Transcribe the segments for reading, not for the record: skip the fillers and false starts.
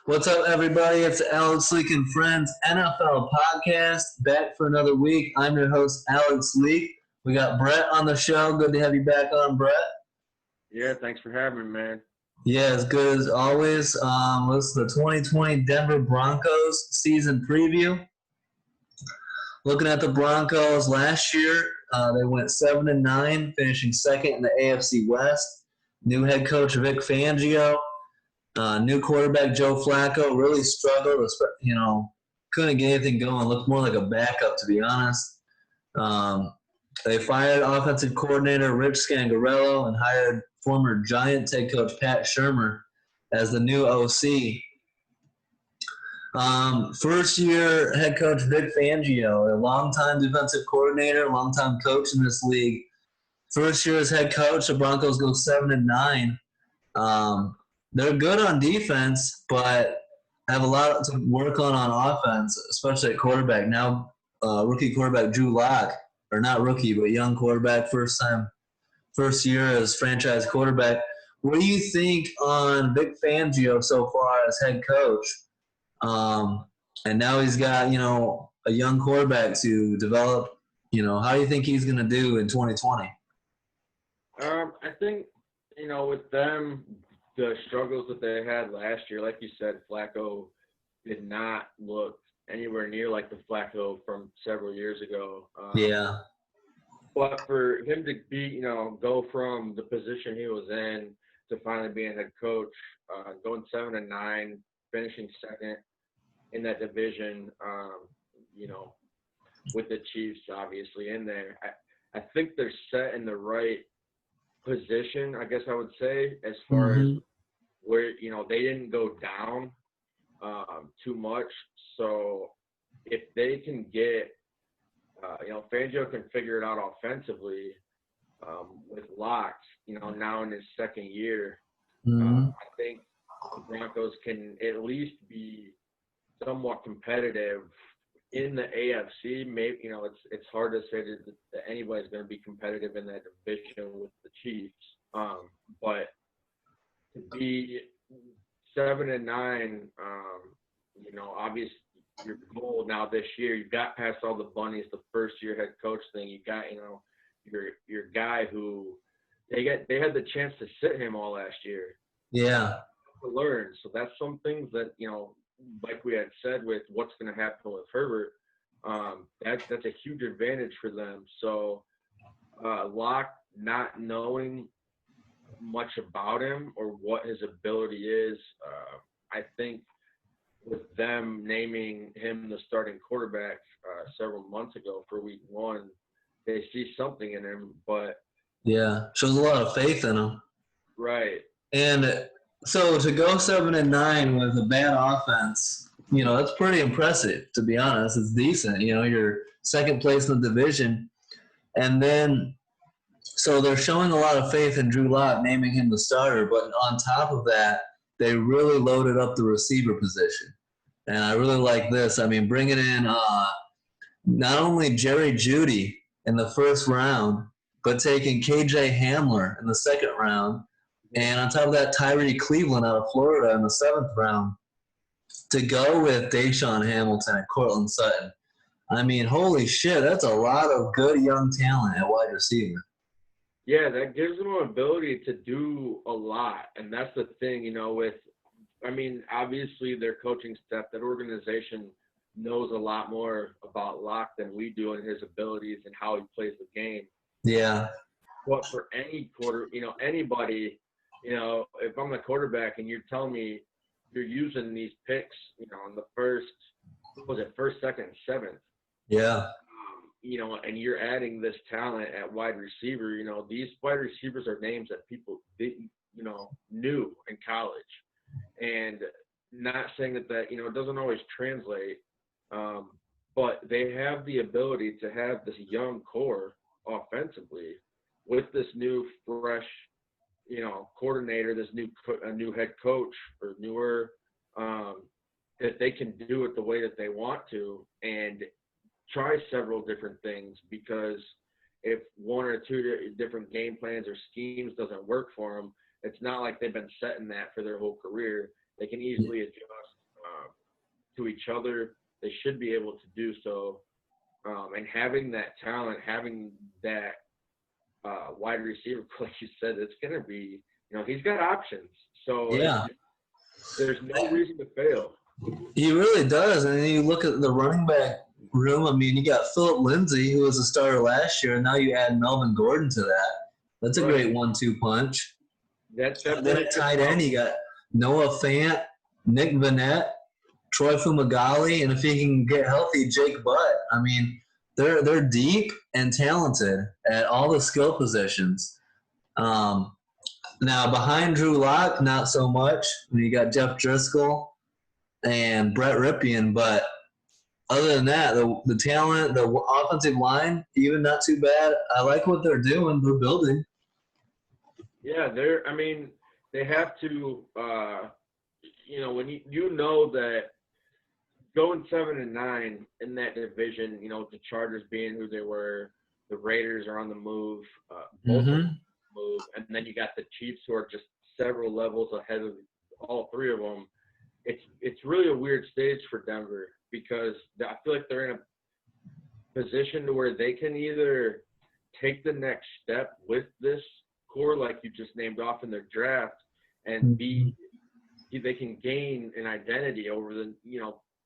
What's up, everybody? It's Alex Leak and Friends NFL podcast back for another week. I'm your host, Alex Leak. We got Bret on the show. Good to have you back on, Bret. Yeah, thanks for having me, man. Yeah, as good as always. This is the 2020 Denver Broncos season preview. Looking at the Broncos last year, they went 7-9, finishing second in the AFC West. New head coach Vic Fangio. New quarterback Joe Flacco really struggled. Couldn't get anything going. Looked more like a backup, to be honest. They fired offensive coordinator Rich Scangarello and hired former Giants head coach Pat Shurmur as the new OC. First year head coach Vic Fangio, a longtime defensive coordinator, longtime coach in this league. First year as head coach, the Broncos go 7-9. They're good on defense, but have a lot to work on offense, especially at quarterback. Now, rookie quarterback Drew Lock, or not rookie, but young quarterback, first year as franchise quarterback. What do you think on Vic Fangio so far as head coach? And now he's got, a young quarterback to develop. How do you think he's going to do in 2020? I think, with them, the struggles that they had last year, like you said, Flacco did not look anywhere near like the Flacco from several years ago. Yeah. But for him to be, go from the position he was in to finally being head coach, going 7-9, finishing second in that division, with the Chiefs obviously in there, I think they're set in the right position, I guess I would say, as far as where, they didn't go down too much. So if they can get, Fangio can figure it out offensively with Locks, now in his second year. I think the Broncos can at least be somewhat competitive in the AFC. Maybe, it's hard to say that anybody's going to be competitive in that division with the Chiefs. But to be 7-9, obviously your goal now this year, you got past all the bunnies, the first year head coach thing. You got, your guy who they had the chance to sit him all last year. Yeah. To learn. So that's some things that, like we had said with what's going to happen with Herbert, that's a huge advantage for them. So Locke not knowing much about him or what his ability is, I think with them naming him the starting quarterback several months ago for week 1, they see something in him. But yeah, shows a lot of faith in him. Right. And so to go 7-9 with a bad offense, that's pretty impressive, to be honest. It's decent. You're second place in the division. And then, so they're showing a lot of faith in Drew Lock, naming him the starter. But on top of that, they really loaded up the receiver position. And I really like this. I mean, bringing in not only Jerry Jeudy in the first round, but taking KJ Hamler in the second round. And on top of that, Tyree Cleveland out of Florida in the 7th round to go with Deshaun Hamilton and Cortland Sutton. I mean, holy shit, that's a lot of good young talent at wide receiver. Yeah, that gives them an ability to do a lot. And that's the thing, obviously their coaching staff, that organization knows a lot more about Locke than we do and his abilities and how he plays the game. Yeah. But for any anybody, if I'm the quarterback and you're telling me you're using these picks, in the first, second, and 7th. Yeah. And you're adding this talent at wide receiver, these wide receivers are names that people didn't, knew in college. And not saying that, it doesn't always translate, but they have the ability to have this young core offensively with this new fresh, coordinator, this new head coach or newer, that they can do it the way that they want to and try several different things. Because if one or two different game plans or schemes doesn't work for them, it's not like they've been setting that for their whole career. They can easily adjust to each other. They should be able to do so. And having that talent, having that wide receiver, like you said, it's going to be, he's got options. So Yeah. there's no reason to fail. He really does. And then you look at the running back room. I mean, you got Philip Lindsay, who was a starter last year, and now you add Melvin Gordon to that. That's a great 1-2 punch. That And then at tight end, you got Noah Fant, Nick Vanette, Troy Fumagalli, and if he can get healthy, Jake Butt. I mean, they're deep and talented at all the skill positions. Now behind Drew Lock, not so much. You got Jeff Driscoll and Brett Ripien, but other than that, the talent, the offensive line, even not too bad. I like what they're doing. They're building. Yeah, they have to. When you know that going 7-9 in that division, the Chargers being who they were, the Raiders are on the move, both of them move, and then you got the Chiefs who are just several levels ahead of all three of them. It's really a weird stage for Denver because I feel like they're in a position to where they can either take the next step with this core, like you just named off in their draft, and they can gain an identity over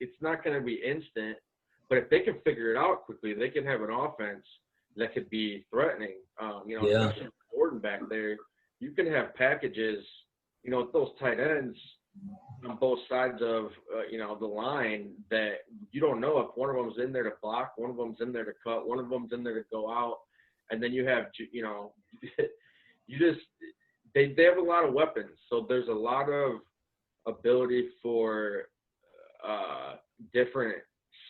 it's not going to be instant, but if they can figure it out quickly, they can have an offense that could be threatening. Especially with Gordon back there, you can have packages, with those tight ends on both sides of, the line that you don't know if one of them's in there to block, one of them's in there to cut, one of them's in there to go out. And then you have, they have a lot of weapons. So there's a lot of ability for different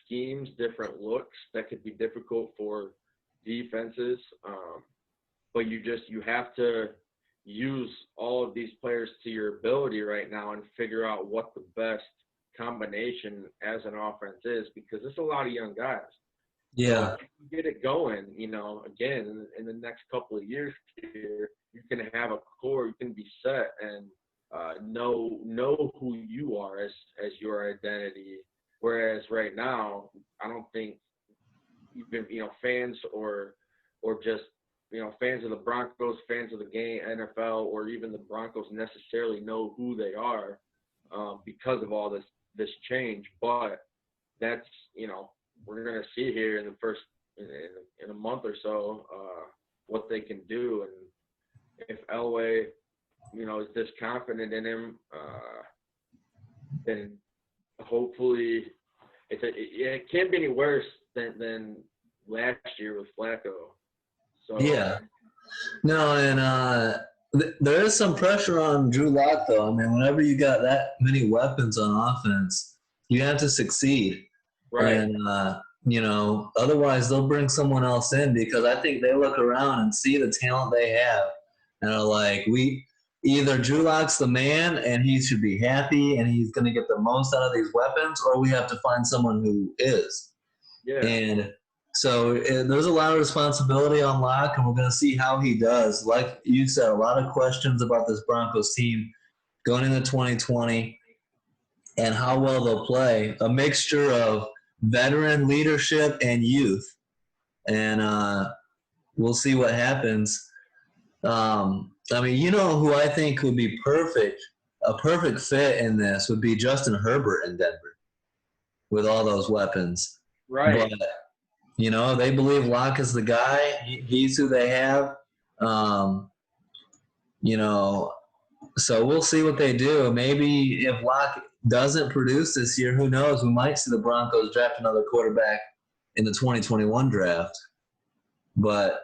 schemes, different looks that could be difficult for defenses. But you have to use all of these players to your ability right now and figure out what the best combination as an offense is, because it's a lot of young guys. Yeah. So if you get it going, again, in the next couple of years here, you can have a core, you can be set and know who you are as your identity. Whereas right now, I don't think even, fans or just, fans of the Broncos, fans of the game, NFL, or even the Broncos necessarily know who they are because of all this change. But that's, we're going to see here in the first in a month or so what they can do. And if Elway, is this confident in him, then hopefully it can't be any worse than last year with Flacco. So yeah. No, and there is some pressure on Drew Lock, though. I mean, whenever you got that many weapons on offense, you have to succeed. right. And, otherwise they'll bring someone else in, because I think they look around and see the talent they have and are like, either Drew Lock's the man and he should be happy and he's going to get the most out of these weapons, or we have to find someone who is. Yeah. And so there's a lot of responsibility on Locke, and we're going to see how he does. Like you said, a lot of questions about this Broncos team going into 2020 and how well they'll play. A mixture of veteran leadership and youth. And we'll see what happens. Who I think would be a perfect fit in this would be Justin Herbert in Denver with all those weapons. Right. But, they believe Locke is the guy. He's who they have. So we'll see what they do. Maybe if Locke doesn't produce this year, who knows? We might see the Broncos draft another quarterback in the 2021 draft. But,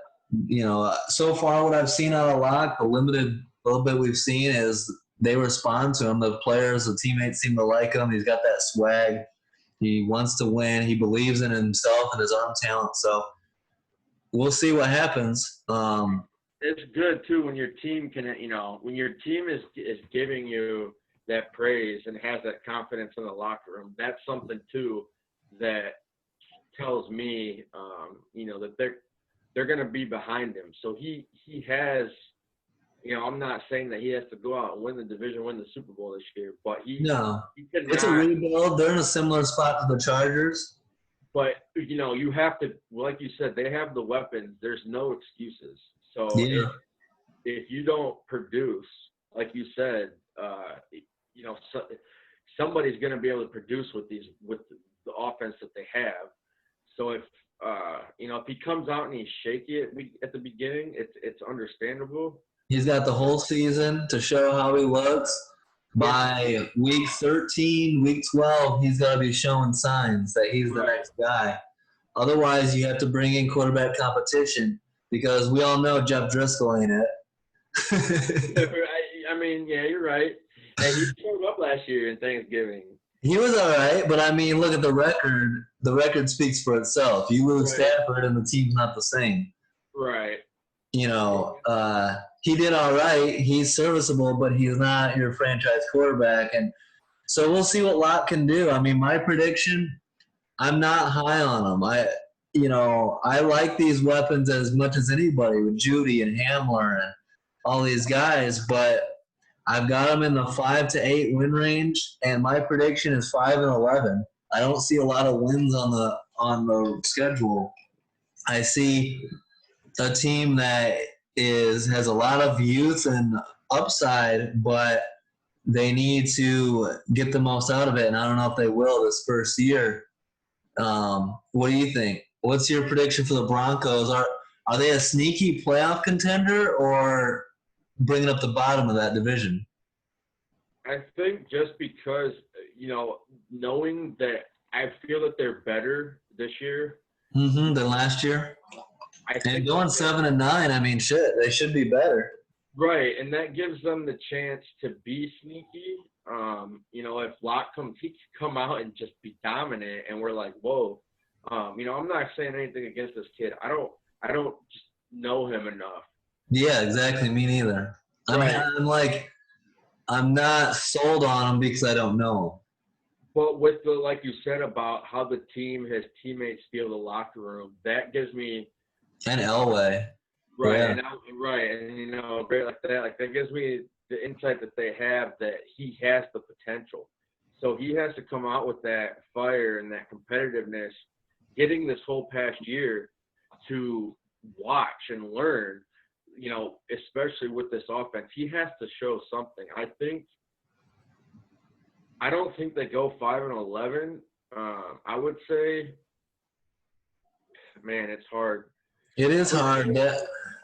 so far what I've seen out of Locke, the limited little bit we've seen, is they respond to him. The players, the teammates seem to like him. He's got that swag. He wants to win. He believes in himself and his own talent. So we'll see what happens. It's good too when your team can, when your team is giving you that praise and has that confidence in the locker room. That's something too that tells me, that they're going to be behind him. So he has I'm not saying that he has to go out and win the division, win the Super Bowl this year, but No, he it's a cannot. rebuild. They're in a similar spot to the Chargers. But you have to, like you said, they have the weapons. There's no excuses. So Yeah, if you don't produce, like you said, so, somebody's going to be able to produce with the offense that they have. So if he comes out and he's shaky at the beginning, it's understandable. he's got the whole season to show how he looks. If By week 13, week 12, he's got to be showing signs that he's the right, next guy. Otherwise, you have to bring in quarterback competition because we all know Jeff Driscoll ain't it. I mean, yeah, you're right. And he showed up last year in Thanksgiving. He was all right, but I mean, look at the record. The record speaks for itself. You lose Right. Stafford, and the team's not the same. Right. He did all right. He's serviceable, but he's not your franchise quarterback. And so we'll see what Locke can do. I mean, my prediction, I'm not high on him. I like these weapons as much as anybody with Judy and Hamler and all these guys, but I've got them in the 5 to 8 win range, and my prediction is 5-11. I don't see a lot of wins on the schedule. I see a team that has a lot of youth and upside, but they need to get the most out of it, and I don't know if they will this first year. What do you think? What's your prediction for the Broncos? Are they a sneaky playoff contender or bringing up the bottom of that division? I think just because, knowing that I feel that they're better this year. Than last year? And going 7-9, I mean, shit, they should be better. Right, and that gives them the chance to be sneaky. If Locke comes, he can come out and just be dominant, and we're like, whoa. I'm not saying anything against this kid. I don't just know him enough. Yeah, exactly. Me neither. Right. I'm not sold on him because I don't know him. But with like you said about how the team has teammates feel the locker room, that gives me And Elway. right, Yeah. and great like that gives me the insight that they have that he has the potential. So he has to come out with that fire and that competitiveness, getting this whole past year to watch and learn, especially with this offense. He has to show something. I don't think they go 5-11. I would say, man, it's hard. It is hard.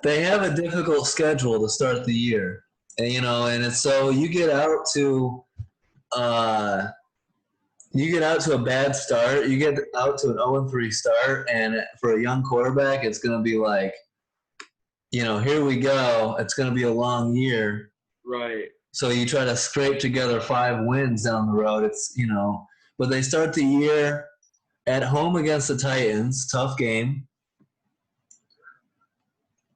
They have a difficult schedule to start the year, and it's so you get out to a bad start. You get out to an 0-3 start, and for a young quarterback, it's going to be like, here we go. It's going to be a long year. Right. So you try to scrape together 5 wins down the road. But they start the year at home against the Titans, tough game.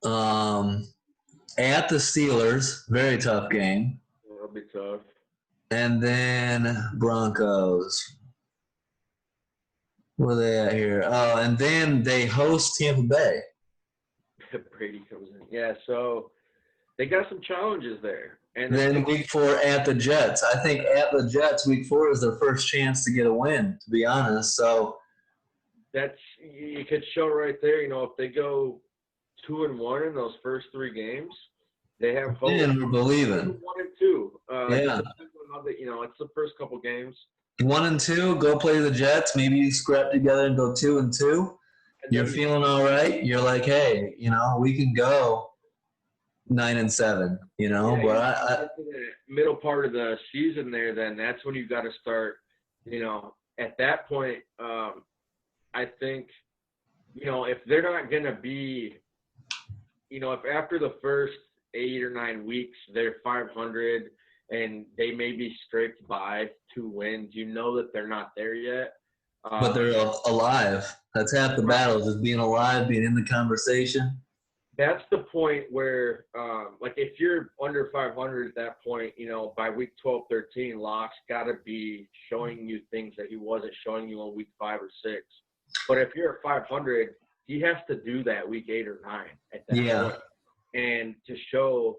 At the Steelers, very tough game. That'll be tough. And then Broncos. Where are they at here? Oh, and then they host Tampa Bay. Brady comes in. Yeah, so they got some challenges there. And then week 4 at the Jets. I think at the Jets, week 4 is their first chance to get a win, to be honest. So you could show right there, if they go 2-1 in those first 3 games, they have hope. And we're believing. 1-2. Yeah. It's the first couple games. 1-2, go play the Jets. Maybe you scrap together and go 2-2. You're feeling all right. You're like, hey, we can go 9-7. But middle part of the season there, then that's when you got to start. At that point, I think, if they're not going to be, if after the first 8 or 9 weeks they're 500 and they may be scraped by 2 wins, that they're not there yet. But they're alive. That's half the battle, just being alive, being in the conversation. That's the point where, if you're under 500 at that point, by week 12, 13, Locke's got to be showing you things that he wasn't showing you on week 5 or 6. But if you're at 500, he has to do that week 8 or 9 at that point. And to show,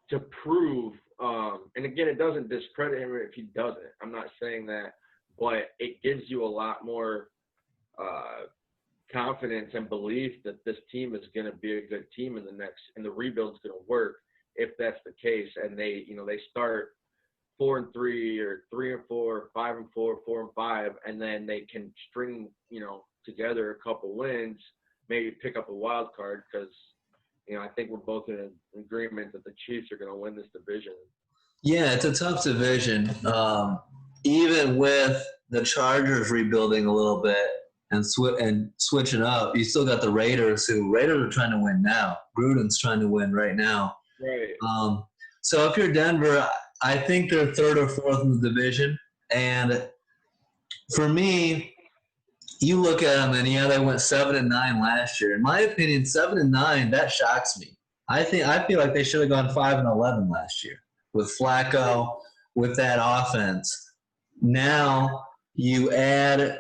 to prove. And again, it doesn't discredit him if he doesn't. I'm not saying that, but it gives you a lot more confidence and belief that this team is going to be a good team and the rebuild's going to work if that's the case. And they start 4-3 or 3-4, 5-4, 4-5, and then they can string, together a couple wins, maybe pick up a wild card because, I think we're both in agreement that the Chiefs are going to win this division. Yeah, it's a tough division. Even with the Chargers rebuilding a little bit and switching up, you still got the Raiders are trying to win now. Gruden's trying to win right now. Right. So if you're Denver, I think they're third or fourth in the division. And for me, you look at them, and they went 7-9 last year. In my opinion, 7-9, that shocks me. I feel like they should have gone 5-11 last year with Flacco, with that offense. Now you add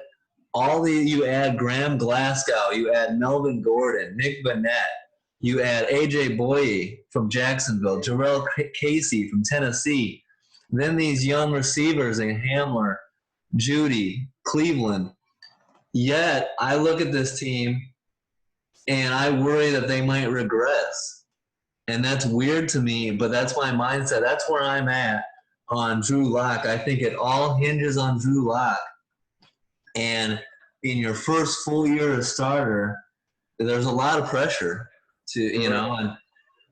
Graham Glasgow, you add Melvin Gordon, Nick Vannett, you add AJ Boye from Jacksonville, Jarrell Casey from Tennessee. Then these young receivers in Hamler, Judy, Cleveland. Yet I look at this team and I worry that they might regress. And that's weird to me, but that's my mindset. That's where I'm at on Drew Lock. I think it all hinges on Drew Lock. And in your first full year as starter, there's a lot of pressure to,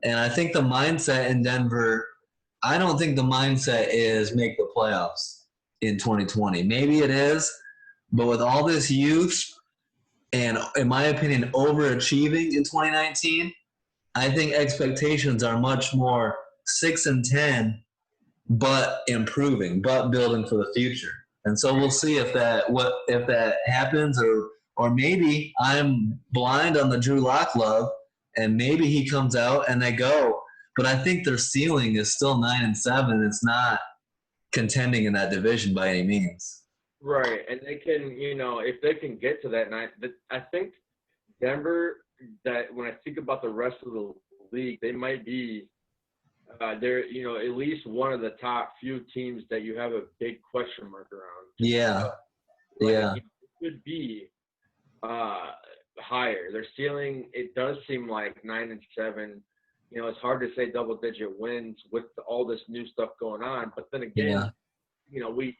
and I think the mindset in Denver, I don't think the mindset is make the playoffs in 2020. Maybe it is, but with all this youth and, in my opinion, overachieving in 2019, I think expectations are much more 6-10, but improving, but building for the future. And so we'll see if that happens, or maybe I'm blind on the Drew Lock love, and maybe he comes out and they go. But I think their ceiling is still 9-7. It's not contending in that division by any means. Right, and they can, if they can get to that night, I think Denver, that when I think about the rest of the league, they might be, they're, at least one of the top few teams that you have a big question mark around. Yeah, It could be higher. Their ceiling, it does seem like 9-7. It's hard to say double-digit wins with all this new stuff going on, but then again, we've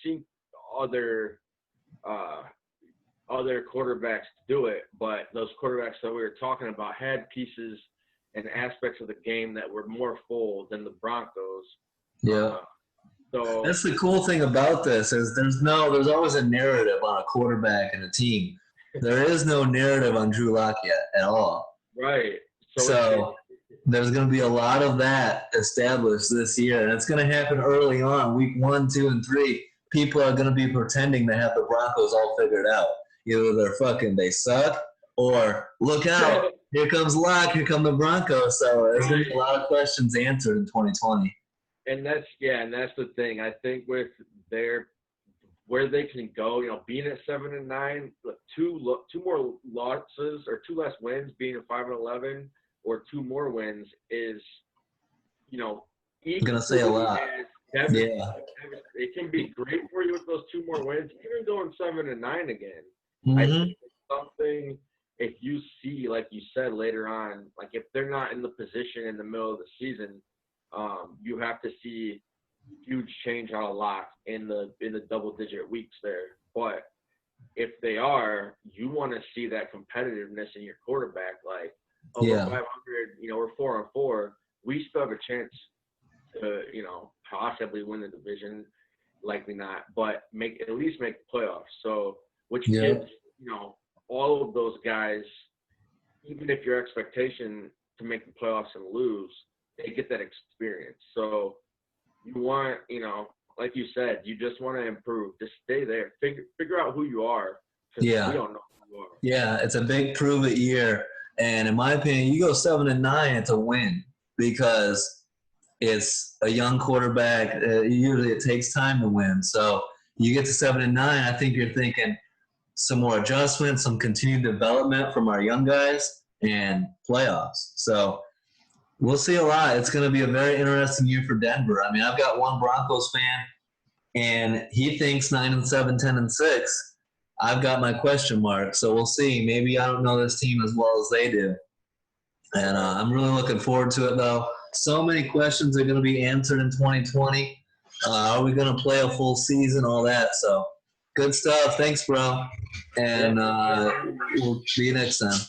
seen other quarterbacks do it, but those quarterbacks that we were talking about had pieces and aspects of the game that were more full than the Broncos. Yeah. So that's the cool thing about this is there's always a narrative on a quarterback and a team. There is no narrative on Drew Lock yet at all. Right. So there's going to be a lot of that established this year, and it's going to happen early on, week 1, 2, and 3. People are going to be pretending they have the Broncos all figured out. Either they suck, or look out, here comes Lock, here come the Broncos. So there's going to be a lot of questions answered in 2020. And that's the thing. I think with where they can go, being at 7-9, two more losses or 2 less wins, being at 5-11, or 2 more wins is, I'm gonna say a lot. Yeah, it can be great for you with those 2 more wins, even going 7-9 again. Mm-hmm. I think it's something, if you see, like you said later on, like if they're not in the position in the middle of the season, you have to see huge change on a lot in the double-digit weeks there. But if they are, you want to see that competitiveness in your quarterback, like, we're 500, we're 4-4. We still have a chance to, possibly win the division, likely not, but at least make the playoffs. So, which gives, all of those guys, even if your expectation to make the playoffs and lose, they get that experience. So you want, like you said, you just want to improve. Just stay there. Figure out who you are. Yeah. We don't know who you are. Yeah, it's a big prove-it year. And in my opinion, you go 7-9, it's a win because it's a young quarterback. Usually it takes time to win. So you get to 7-9, I think you're thinking some more adjustments, some continued development from our young guys, and playoffs. So We'll see a lot. It's going to be a very interesting year for Denver. I mean, I've got one Broncos fan, and he thinks 9-7, 10-6. I've got my question mark, so we'll see. Maybe I don't know this team as well as they do, and I'm really looking forward to it. Though, so many questions are going to be answered in 2020. Are we going to play a full season? All that. So, good stuff. Thanks, bro, and we'll see you next time.